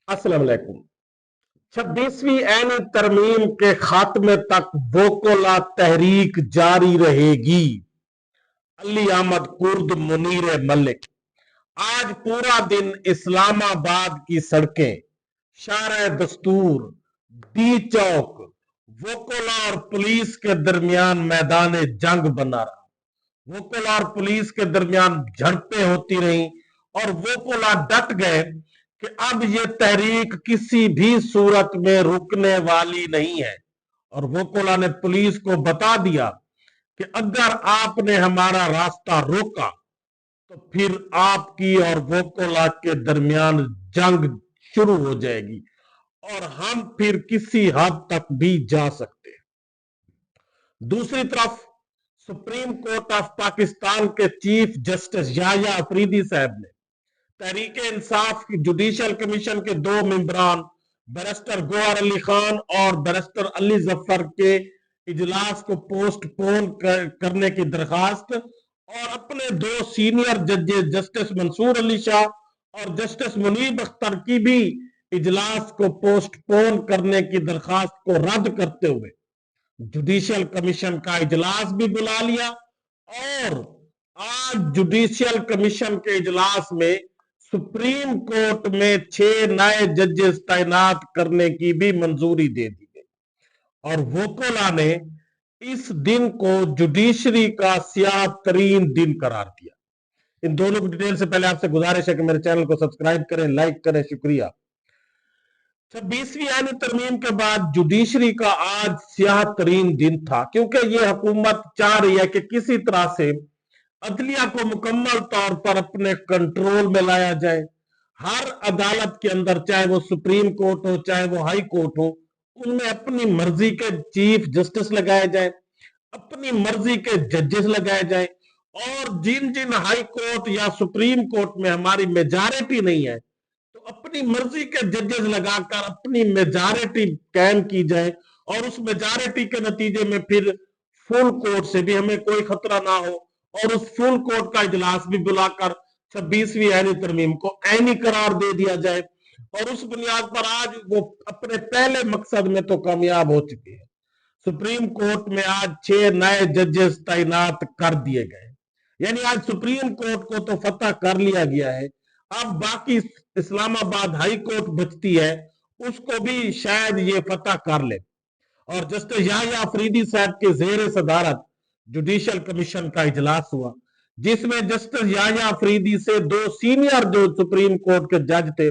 अस्सलाम वालेकुम। 26वीं ऐन तरमीम के खात्मे तक वोकोला तहरीक जारी रहेगी। अली अहमद कुर्द, मुनीर मलिक। आज पूरा दिन इस्लामाबाद की सड़कें, शारे दस्तूर, डी चौक, वोकोला और पुलिस के दरमियान मैदान जंग बना रहा। वोकोला और पुलिस के दरमियान झड़पें होती रहीं और वोकोला डट गए कि अब ये तहरीक किसी भी सूरत में रुकने वाली नहीं है। और वोकोला ने पुलिस को बता दिया कि अगर आपने हमारा रास्ता रोका तो फिर आपकी और वोकोला के दरमियान जंग शुरू हो जाएगी और हम फिर किसी हद तक भी जा सकते हैं। दूसरी तरफ सुप्रीम कोर्ट ऑफ पाकिस्तान के चीफ जस्टिस याह्या अफरीदी साहब ने तहरीक इंसाफ की जुडिशल कमीशन के दो मेंबरान बैरिस्टर गौहर अली खान और बैरिस्टर अली जफर के इजलास को पोस्टपोन करने की दरखास्त और अपने दो सीनियर जजेस जस्टिस मंसूर अली शाह और जस्टिस मुनीब अख्तर की भी इजलास को पोस्टपोन करने की दरखास्त को रद्द करते हुए जुडिशियल कमीशन का इजलास भी बुला लिया। और आज जुडिशियल कमीशन के इजलास में सुप्रीम कोर्ट में 6 नए जजेस तैनात करने की भी मंजूरी दे दी गई और वोकोला ने इस दिन को जुडिशरी का स्याह तरीन दिन करार दिया। इन दोनों की डिटेल से पहले आपसे गुजारिश है कि मेरे चैनल को सब्सक्राइब करें, लाइक करें। शुक्रिया। 26वीं आईनी तरमीम के बाद जुडिशरी का आज स्याह तरीन दिन था, क्योंकि ये हुकूमत चाह रही है कि किसी तरह से अदलिया को मुकम्मल तौर पर अपने कंट्रोल में लाया जाए। हर अदालत के अंदर, चाहे वो सुप्रीम कोर्ट हो चाहे वो हाई कोर्ट हो, उनमें अपनी मर्जी के चीफ जस्टिस लगाए जाए, अपनी मर्जी के जजेस लगाए जाए और जिन जिन हाई कोर्ट या सुप्रीम कोर्ट में हमारी मेजॉरिटी नहीं है तो अपनी मर्जी के जजेस लगाकर अपनी मेजॉरिटी कायम की जाए और उस मेजॉरिटी के नतीजे में फिर फुल कोर्ट से भी हमें कोई खतरा ना हो और उस फुल कोर्ट का इजलास भी बुलाकर 26वीं ऐनी तरमीम को ऐनी करार दे दिया जाए। और उस बुनियाद पर आज वो अपने पहले मकसद में तो कामयाब हो चुके हैं। सुप्रीम कोर्ट में आज 6 नए जजेस तैनात कर दिए गए, यानी आज सुप्रीम कोर्ट को तो फतह कर लिया गया है। अब बाकी इस्लामाबाद हाई कोर्ट बचती है, उसको भी शायद ये फतह कर ले। और जस्टिस याह्या अफरीदी साहब के जेर सदारत जुडिशियल कमीशन का इजलास हुआ, जिसमें जस्टिस याह्या अफरीदी से दो सीनियर जो सुप्रीम कोर्ट के जज थे,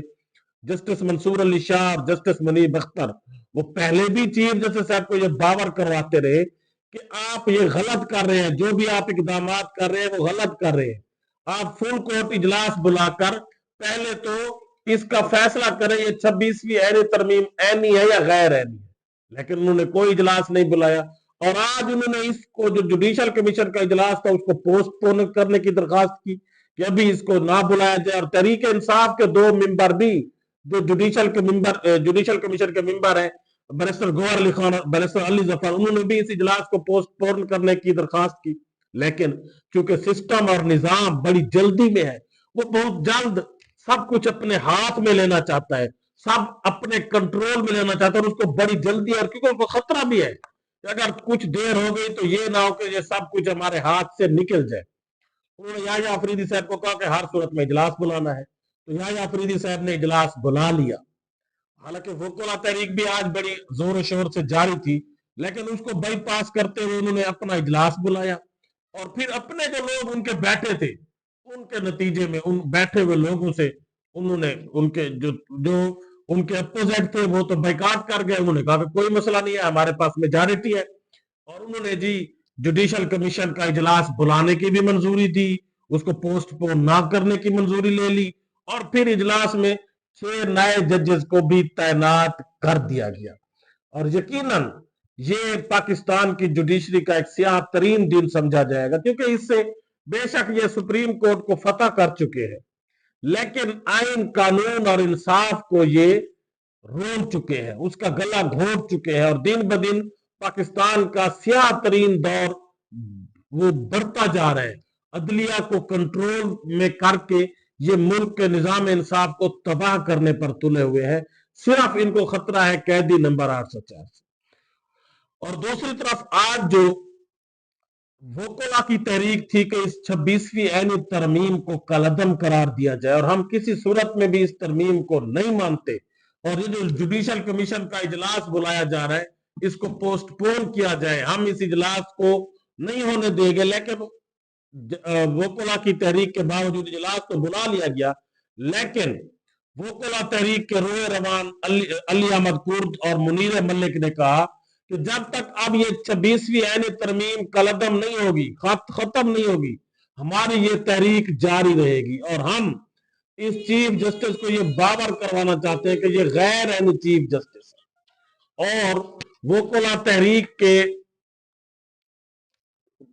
जस्टिस मंसूर अली शाह और जस्टिस मुनीब अख्तर, वो पहले भी चीफ जस्टिस साहब को ये बावर करवाते रहे कि आप ये गलत कर रहे हैं, जो भी आप इकदाम कर रहे हैं वो गलत कर रहे हैं। आप फुल कोर्ट इजलास बुलाकर पहले तो इसका फैसला करें ये 26वीं ऐनी तरमीम ऐनी है या गैर ऐनी है। लेकिन उन्होंने कोई इजलास नहीं बुलाया और आज उन्होंने इसको जो जुडिशियल कमीशन का इजलास था उसको पोस्टपोन करने की दरखास्त की कि अभी इसको ना बुलाया जाए। और तहरीक इंसाफ के दो मेंबर भी जो जुडिशियल कमीशन के मेंबर हैं, बैरिस्टर गौहर अली खान और बैरिस्टर अली जफर, उन्होंने भी इस इजलास को पोस्टपोन करने की दरखास्त की। लेकिन चूंकि सिस्टम और निजाम बड़ी जल्दी में है, वो बहुत जल्द सब कुछ अपने हाथ में लेना चाहता है, सब अपने कंट्रोल में लेना चाहता है और उसको बड़ी जल्दी, और क्योंकि उसको खतरा भी है कि अगर कुछ देर हो गई तो ये ना हो कि ये सब कुछ हमारे हाथ से निकल जाए। उन्होंने याह्या अफरीदी साहब को कहा कि हर सूरत में इजलास बुलाना है, तो याह्या अफरीदी साहब ने इजलास बुला लिया। हालांकि वोकोला तहरीक भी आज बड़ी जोर शोर से जारी थी, लेकिन उसको बाईपास करते हुए उन्होंने अपना इजलास बुलाया और फिर अपने जो लोग उनके बैठे थे उनके नतीजे में उन बैठे हुए लोगों से उन्होंने उनके जो जो उनके अपोजिट थे वो तो बाइकाट कर गए। उन्होंने कहा कि कोई मसला नहीं है, हमारे पास मेजॉरिटी है। और उन्होंने जी जुडिशियल कमीशन का इजलास बुलाने की भी मंजूरी दी, उसको पोस्टपोन ना करने की मंजूरी ले ली और फिर इजलास में 6 नए जजेस को भी तैनात कर दिया गया। और यकीनन ये पाकिस्तान की जुडिशरी का एक स्याह तरीन दिन समझा जाएगा, क्योंकि इससे बेशक ये सुप्रीम कोर्ट को फतह कर चुके हैं, लेकिन आइन, कानून और इंसाफ को ये रोल चुके हैं, उसका गला घोट चुके हैं और दिन ब दिन पाकिस्तान का स्याह तरीन दौर वो बढ़ता जा रहा है। अदलिया को कंट्रोल में करके یہ ملک کے نظام انصاف کو تباہ کرنے پر تلے ہوئے ہیں. صرف ان کو خطرہ ہے قیدی نمبر 804 سے. اور دوسری طرف آج جو ووکولا کی تحریک تھی کہ اس 26ویں عینی ترمیم کو کالعدم قرار دیا جائے، اور ہم کسی صورت میں بھی اس ترمیم کو نہیں مانتے، اور یہ جو جوڈیشل کمیشن کا اجلاس بلایا جا رہا ہے اس کو پوسٹ پون کیا جائے، ہم اس اجلاس کو نہیں ہونے دیں گے. لیکن ووکولا کی تحریک کے باوجود اجلاس تو بلا لیا گیا، لیکن ووکولا تحریک کے روح روان علی احمد کرد اور منیر ملک نے کہا کہ جب تک اب یہ 26ویں عینی ترمیم کالعدم نہیں ہوگی، ختم نہیں ہوگی، ہماری یہ تحریک جاری رہے گی. اور ہم اس چیف جسٹس کو یہ باور کروانا چاہتے ہیں کہ یہ غیر عینی چیف جسٹس ہے. اور ووکولا تحریک کے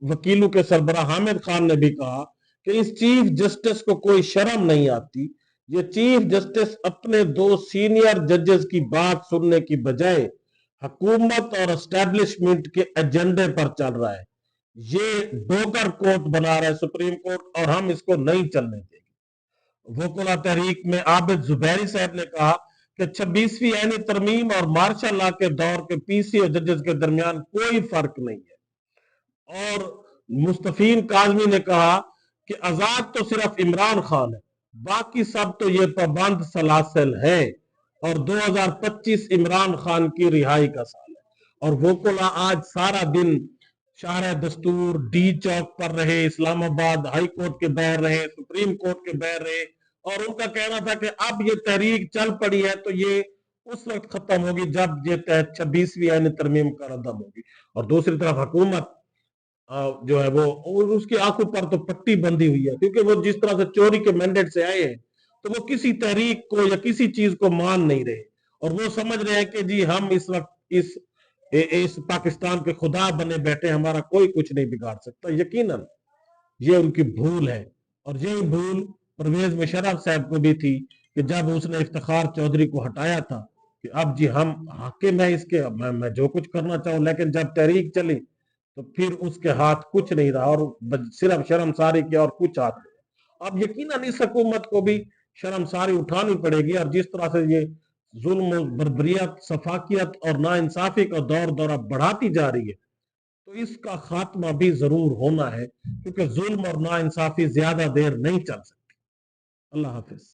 وکیلوں کے سربراہ حامد خان نے بھی کہا کہ اس چیف جسٹس کو کوئی شرم نہیں آتی. یہ چیف جسٹس اپنے 2 سینئر ججز کی بات سننے کی بجائے حکومت اور اسٹیبلشمنٹ کے ایجنڈے پر چل رہا ہے. یہ ڈوگر کورٹ بنا رہا ہے سپریم کورٹ، اور ہم اس کو نہیں چلنے دیں گے. ووکولا تحریک میں عابد زبیری صاحب نے کہا کہ 26ویں عینی ترمیم اور مارشل لا کے دور کے پی سی اور ججز کے درمیان کوئی فرق نہیں ہے. اور مصطفین کاظمی نے کہا کہ آزاد تو صرف عمران خان ہے، باقی سب تو یہ پابند سلاسل ہے، اور 2025 عمران خان کی رہائی کا سال ہے. اور ووکولا آج سارا دن شارع دستور، ڈی چوک پر رہے، اسلام آباد ہائی کورٹ کے باہر رہے، سپریم کورٹ کے باہر رہے، اور ان کا کہنا تھا کہ اب یہ تحریک چل پڑی ہے تو یہ اس وقت ختم ہوگی جب یہ 26ویں عینی ترمیم کا عدم ہوگی. اور دوسری طرف حکومت جو ہے وہ اس کی آنکھوں پر تو پٹی بندھی ہوئی ہے، کیونکہ وہ جس طرح سے چوری کے مینڈیٹ سے آئے ہیں تو وہ کسی تحریک کو یا کسی چیز کو مان نہیں رہے، اور وہ سمجھ رہے ہیں کہ جی ہم اس وقت اس پاکستان کے خدا بنے بیٹھے، ہمارا کوئی کچھ نہیں بگاڑ سکتا. یقیناً یہ ان کی بھول ہے، اور یہی بھول پرویز مشرف صاحب کو بھی تھی کہ جب اس نے افتخار چودھری کو ہٹایا تھا کہ اب جی ہم حاکم ہیں اس کے، میں جو کچھ کرنا چاہوں. لیکن جب تحریک چلی تو پھر اس کے ہاتھ کچھ نہیں رہا، اور صرف شرمساری کیا اور کچھ ہاتھ نہیں. اب یقیناً اس حکومت کو بھی شرمساری اٹھانی پڑے گی، اور جس طرح سے یہ ظلم و بربریت، سفاکیت اور ناانصافی کا دورہ بڑھاتی جا رہی ہے تو اس کا خاتمہ بھی ضرور ہونا ہے، کیونکہ ظلم اور ناانصافی زیادہ دیر نہیں چل سکتی. اللہ حافظ.